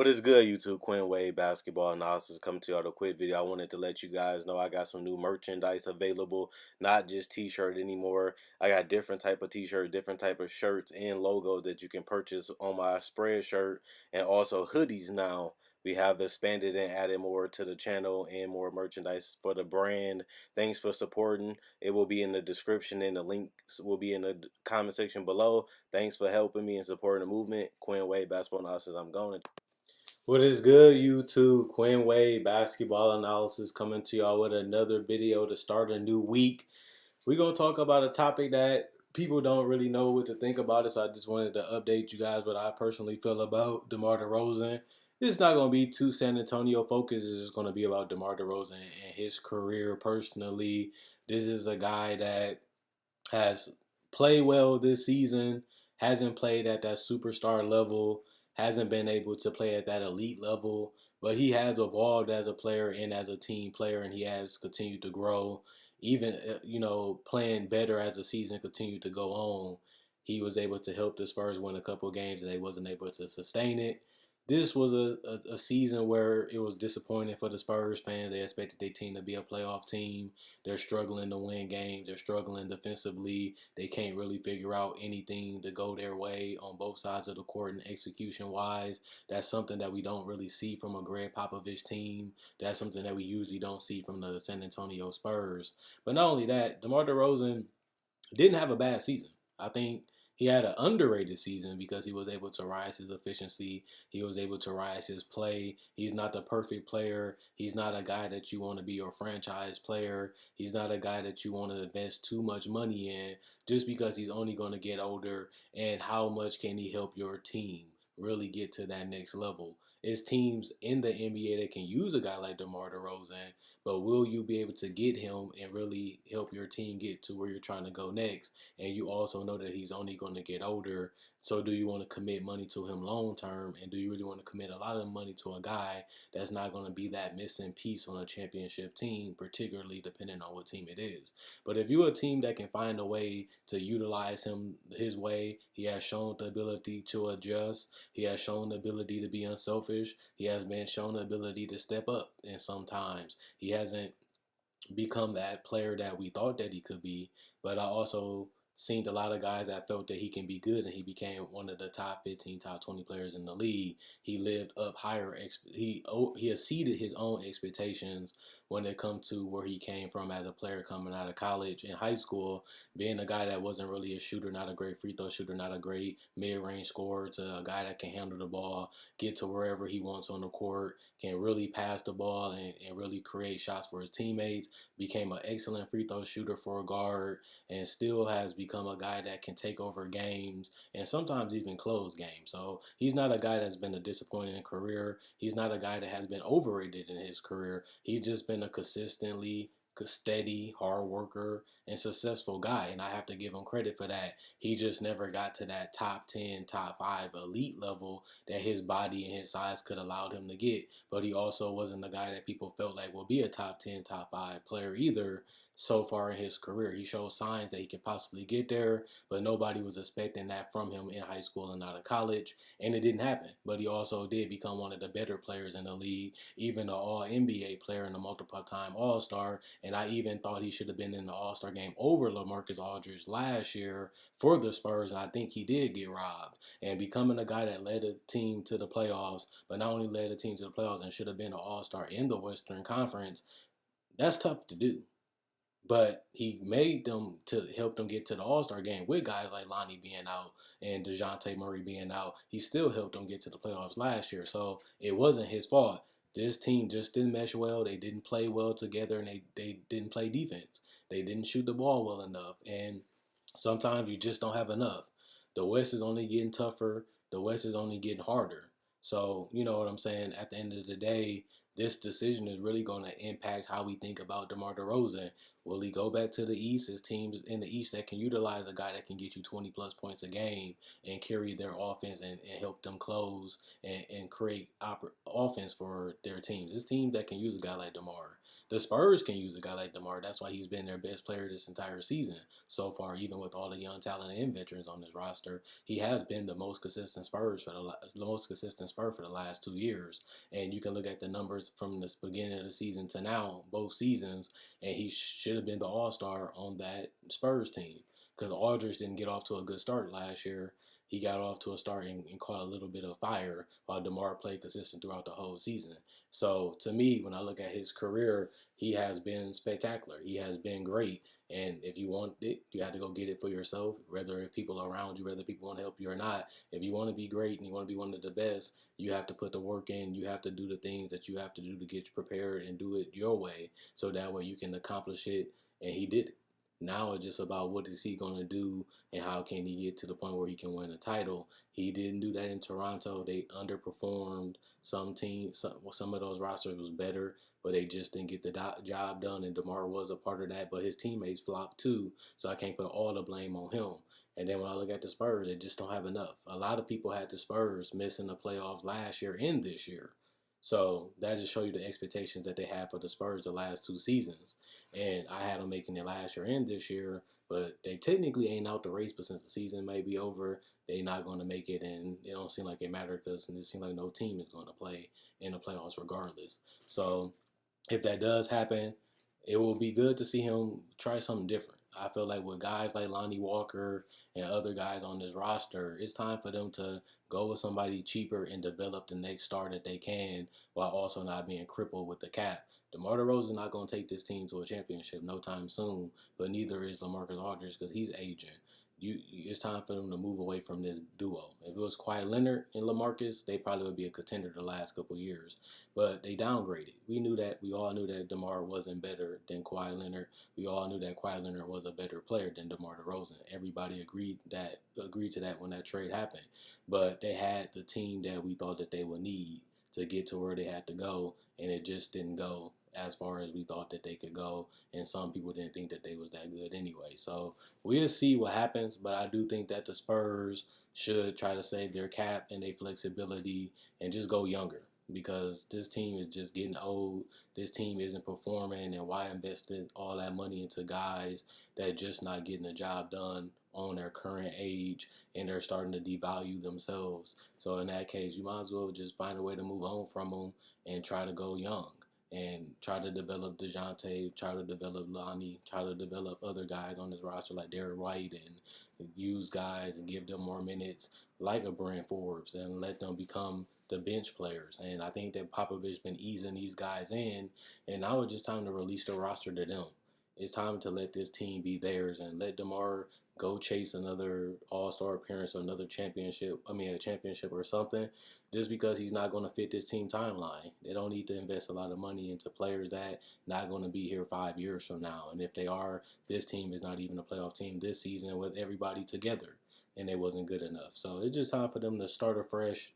is good, YouTube? Quinn Wade Basketball Analysis coming to y'all with a quick video. I wanted to let you guys know I got some new merchandise available, not just t-shirt anymore. I got different type of t-shirt, different type of shirts and logos that you can purchase on my spread shirt, and also hoodies now. We have expanded and added more to the channel and more merchandise for the brand. Thanks for supporting. It will be in the description and the links will be in the comment section below. Thanks for helping me and supporting the movement. Quinn Wade Basketball Analysis. I'm going. What is good, YouTube? Quinn Wade Basketball Analysis coming to y'all with another video to start a new week. We're going to talk about a topic that people don't really know what to think about it, so I just wanted to update you guys what I personally feel about Demar Derozan. It's not going to be too San Antonio focused. It's just going to be about Demar Derozan and his career personally. This is a guy that has played well this season, hasn't played at that superstar level, hasn't been able to play at that elite level, but he has evolved as a player and as a team player, and he has continued to grow. Even playing better as the season continued to go on, he was able to help the Spurs win a couple of games, and they wasn't able to sustain it. This was a season where it was disappointing for the Spurs fans. They expected their team to be a playoff team. They're struggling to win games. They're struggling defensively. They can't really figure out anything to go their way on both sides of the court and execution-wise. That's something that we don't really see from a Greg Popovich team. That's something that we usually don't see from the San Antonio Spurs. But not only that, DeMar DeRozan didn't have a bad season. I think he had an underrated season because he was able to rise his efficiency. He was able to rise his play. He's not the perfect player. He's not a guy that you want to be your franchise player. He's not a guy that you want to invest too much money in just because he's only going to get older. And how much can he help your team really get to that next level? It's teams in the NBA that can use a guy like DeMar DeRozan, but will you be able to get him and really help your team get to where you're trying to go next? And you also know that he's only going to get older. So do you want to commit money to him long term? And do you really want to commit a lot of money to a guy that's not going to be that missing piece on a championship team, particularly depending on what team it is? But if you're a team that can find a way to utilize him his way, he has shown the ability to adjust. He has shown the ability to be unselfish. He has been shown the ability to step up. And sometimes he hasn't become that player that we thought that he could be. But I also seen a lot of guys that felt that he can be good, and he became one of the top 15, top 20 players in the league. He lived up higher. He exceeded his own expectations when it comes to where he came from as a player coming out of college and high school, being a guy that wasn't really a shooter, not a great free throw shooter, not a great mid-range scorer, to a guy that can handle the ball, get to wherever he wants on the court, can really pass the ball and really create shots for his teammates, became an excellent free throw shooter for a guard, and still has become a guy that can take over games and sometimes even close games. So he's not a guy that's been a disappointing career. He's not a guy that has been overrated in his career. He's just been a consistently steady, hard worker, and successful guy, and I have to give him credit for that. He just never got to that top 10, top 5 elite level that his body and his size could allow him to get, but he also wasn't the guy that people felt like will be a top 10, top 5 player either. So far in his career, he showed signs that he could possibly get there, but nobody was expecting that from him in high school and out of college, and it didn't happen. But he also did become one of the better players in the league, even an all-NBA player and a multiple-time All-Star, and I even thought he should have been in the All-Star game over LaMarcus Aldridge last year for the Spurs, and I think he did get robbed. And becoming a guy that led a team to the playoffs, but not only led a team to the playoffs and should have been an All-Star in the Western Conference, that's tough to do. But he made them to help them get to the All-Star game with guys like Lonnie being out and DeJounte Murray being out. He still helped them get to the playoffs last year. So it wasn't his fault. This team just didn't mesh well. They didn't play well together, and they didn't play defense. They didn't shoot the ball well enough. And sometimes you just don't have enough. The West is only getting tougher. The West is only getting harder. So, you know what I'm saying? At the end of the day, this decision is really going to impact how we think about DeMar DeRozan. Will he go back to the East? His teams in the East that can utilize a guy that can get you 20-plus points a game and carry their offense and help them close and create offense for their teams. It's teams that can use a guy like DeMar. The Spurs can use a guy like DeMar. That's why he's been their best player this entire season so far, even with all the young talent and veterans on his roster. He has been the most consistent Spur for the last 2 years. And you can look at the numbers from the beginning of the season to now, both seasons, and he should have been the All-Star on that Spurs team because Aldridge didn't get off to a good start last year. He got off to a start and caught a little bit of fire while DeMar played consistent throughout the whole season. So to me, when I look at his career, he has been spectacular. He has been great. And if you want it, you have to go get it for yourself, whether people around you, whether people want to help you or not. If you want to be great and you want to be one of the best, you have to put the work in. You have to do the things that you have to do to get you prepared and do it your way so that way you can accomplish it. And he did it. Now it's just about what is he going to do and how can he get to the point where he can win a title. He didn't do that in Toronto. They underperformed. Some of those rosters was better, but they just didn't get the job done. And DeMar was a part of that, but his teammates flopped too. So I can't put all the blame on him. And then when I look at the Spurs, they just don't have enough. A lot of people had the Spurs missing the playoffs last year and this year. So that just show you the expectations that they have for the Spurs the last 2 seasons. And I had them making it last year and this year, but they technically ain't out the race. But since the season may be over, they not going to make it, and it don't seem like it matter because it seems like no team is going to play in the playoffs regardless. So if that does happen, it will be good to see him try something different. I feel like with guys like Lonnie Walker and other guys on this roster, it's time for them to go with somebody cheaper and develop the next star that they can while also not being crippled with the cap. DeMar DeRozan is not going to take this team to a championship no time soon, but neither is LaMarcus Aldridge because he's aging. It's time for them to move away from this duo. If it was Kawhi Leonard and LaMarcus, they probably would be a contender the last couple of years. But they downgraded. We knew that. We all knew that DeMar wasn't better than Kawhi Leonard. We all knew that Kawhi Leonard was a better player than DeMar DeRozan. Everybody agreed to that when that trade happened. But they had the team that we thought that they would need to get to where they had to go, and it just didn't go as far as we thought that they could go, and some people didn't think that they was that good anyway. So we'll see what happens, but I do think that the Spurs should try to save their cap and their flexibility and just go younger because this team is just getting old. This team isn't performing, and why invest all that money into guys that just not getting the job done on their current age and they're starting to devalue themselves. So in that case, you might as well just find a way to move on from them and try to go young and try to develop DeJounte, try to develop Lonnie, try to develop other guys on this roster like Derek White and use guys and give them more minutes like a Brent Forbes and let them become the bench players. And I think that Popovich been easing these guys in, and now it's just time to release the roster to them. It's time to let this team be theirs and let DeMar go chase another All-Star appearance or another championship. A championship or something just because he's not going to fit this team timeline. They don't need to invest a lot of money into players that not going to be here 5 years from now. And if they are, this team is not even a playoff team this season with everybody together, and it wasn't good enough. So it's just time for them to start afresh,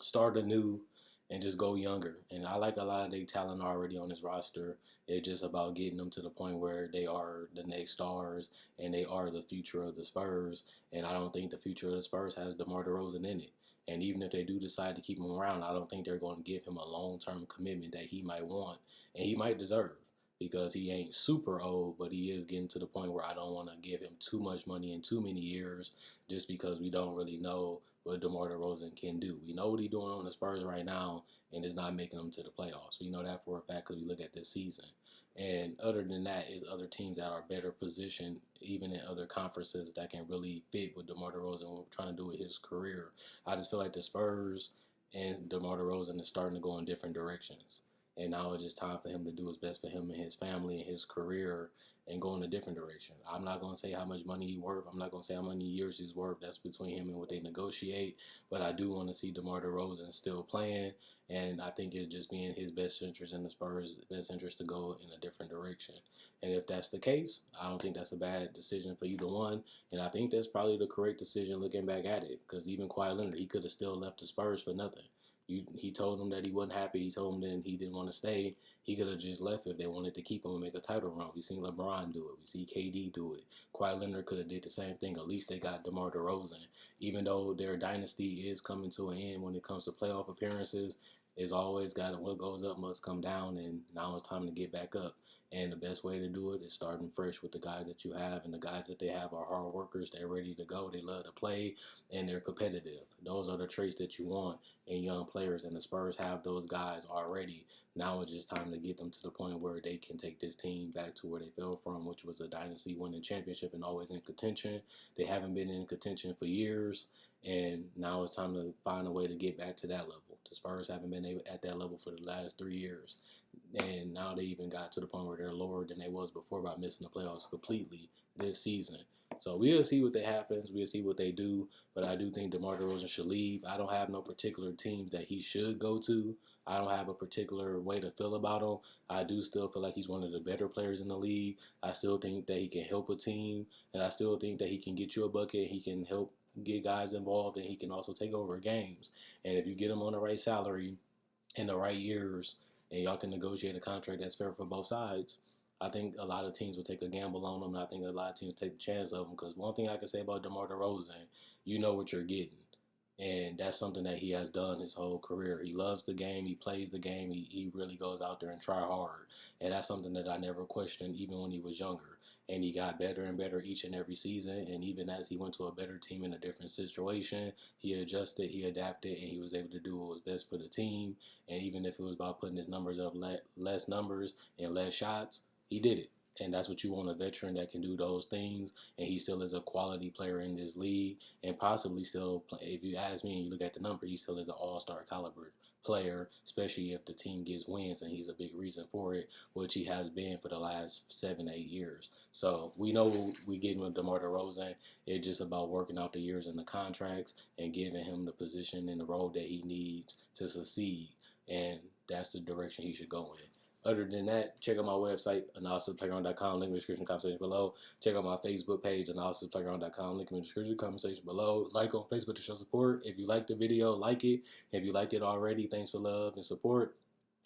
start anew, and just go younger. And I like a lot of their talent already on this roster. It's just about getting them to the point where they are the next stars and they are the future of the Spurs. And I don't think the future of the Spurs has DeMar DeRozan in it. And even if they do decide to keep him around, I don't think they're going to give him a long-term commitment that he might want and he might deserve because he ain't super old, but he is getting to the point where I don't want to give him too much money in too many years just because we don't really know what DeMar DeRozan can do. We know what he's doing on the Spurs right now, and it's not making them to the playoffs. We know that for a fact because we look at this season. And other than that is other teams that are better positioned, even in other conferences, that can really fit with DeMar DeRozan what we're trying to do with his career. I just feel like the Spurs and DeMar DeRozan is starting to go in different directions. And now it's just time for him to do his best for him and his family and his career and go in a different direction. I'm not going to say how much money he's worth. I'm not going to say how many years he's worth. That's between him and what they negotiate. But I do want to see DeMar DeRozan still playing. And I think it's just being his best interest and the Spurs' best interest to go in a different direction. And if that's the case, I don't think that's a bad decision for either one. And I think that's probably the correct decision looking back at it. Because even Kawhi Leonard, he could have still left the Spurs for nothing. He told them that he wasn't happy. He told them that he didn't want to stay. He could have just left if they wanted to keep him and make a title run. We've seen LeBron do it. We see KD do it. Kawhi Leonard could have did the same thing. At least they got DeMar DeRozan. Even though their dynasty is coming to an end when it comes to playoff appearances, It's always got what goes up must come down, and now it's time to get back up. And the best way to do it is starting fresh with the guys that you have, and the guys that they have are hard workers. They're ready to go. They love to play, and they're competitive. Those are the traits that you want in young players, and the Spurs have those guys already. Now it's just time to get them to the point where they can take this team back to where they fell from, which was a dynasty winning championship and always in contention. They haven't been in contention for years, and now it's time to find a way to get back to that level. The Spurs haven't been at that level for the last 3 years, and now they even got to the point where they're lower than they was before by missing the playoffs completely this season. So we'll see what happens. We'll see what they do. But I do think DeMar DeRozan should leave. I don't have no particular teams that he should go to. I don't have a particular way to feel about him. I do still feel like he's one of the better players in the league. I still think that he can help a team, and I still think that he can get you a bucket. He can help get guys involved, and he can also take over games. And if you get him on the right salary in the right years, and y'all can negotiate a contract that's fair for both sides, I think a lot of teams will take a gamble on him, and I think a lot of teams take the chance of him. Because one thing I can say about DeMar DeRozan, you know what you're getting. And that's something that he has done his whole career. He loves the game. He plays the game. He really goes out there and try hard. And that's something that I never questioned even when he was younger. And he got better and better each and every season. And even as he went to a better team in a different situation, he adjusted, he adapted, and he was able to do what was best for the team. And even if it was about putting his numbers up, less numbers and less shots, he did it. And that's what you want, a veteran that can do those things. And he still is a quality player in this league, and possibly still, if you ask me and you look at the number, he still is an all-star caliber player, especially if the team gets wins, and he's a big reason for it, which he has been for the last 7-8 years. So we know we get with DeMar DeRozan. It's just about working out the years and the contracts and giving him the position and the role that he needs to succeed. And that's the direction he should go in. Other than that, check out my website, analysisplayground.com, link in the description, comment section below. Check out my Facebook page, analysisplayground.com, link in the description, comment section below. Like on Facebook to show support. If you liked the video, like it. If you liked it already, thanks for love and support.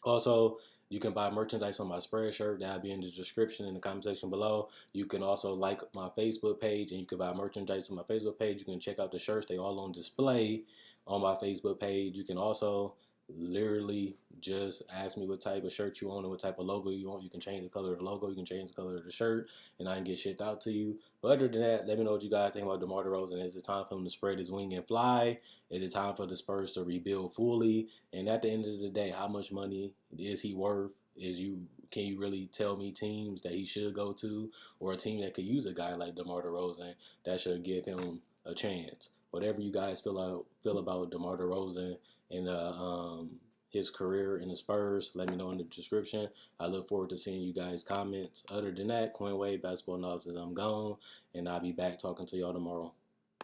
Also, you can buy merchandise on my Spreadshirt. That'll be in the description in the comment section below. You can also like my Facebook page, and you can buy merchandise on my Facebook page. You can check out the shirts. They all on display on my Facebook page. You can also literally just ask me what type of shirt you want and what type of logo you want. You can change the color of the logo, you can change the color of the shirt, and I can get shipped out to you. But other than that, let me know what you guys think about DeMar DeRozan. Is it time for him to spread his wing and fly? Is it time for the Spurs to rebuild fully? And at the end of the day, how much money is he worth? Can you really tell me teams that he should go to, or a team that could use a guy like DeMar DeRozan that should give him a chance? Whatever you guys feel about DeMar DeRozan and his career in the Spurs, let me know in the description. I look forward to seeing you guys' comments. Other than that, Coinway Basketball Analysis, I'm gone, and I'll be back talking to y'all tomorrow.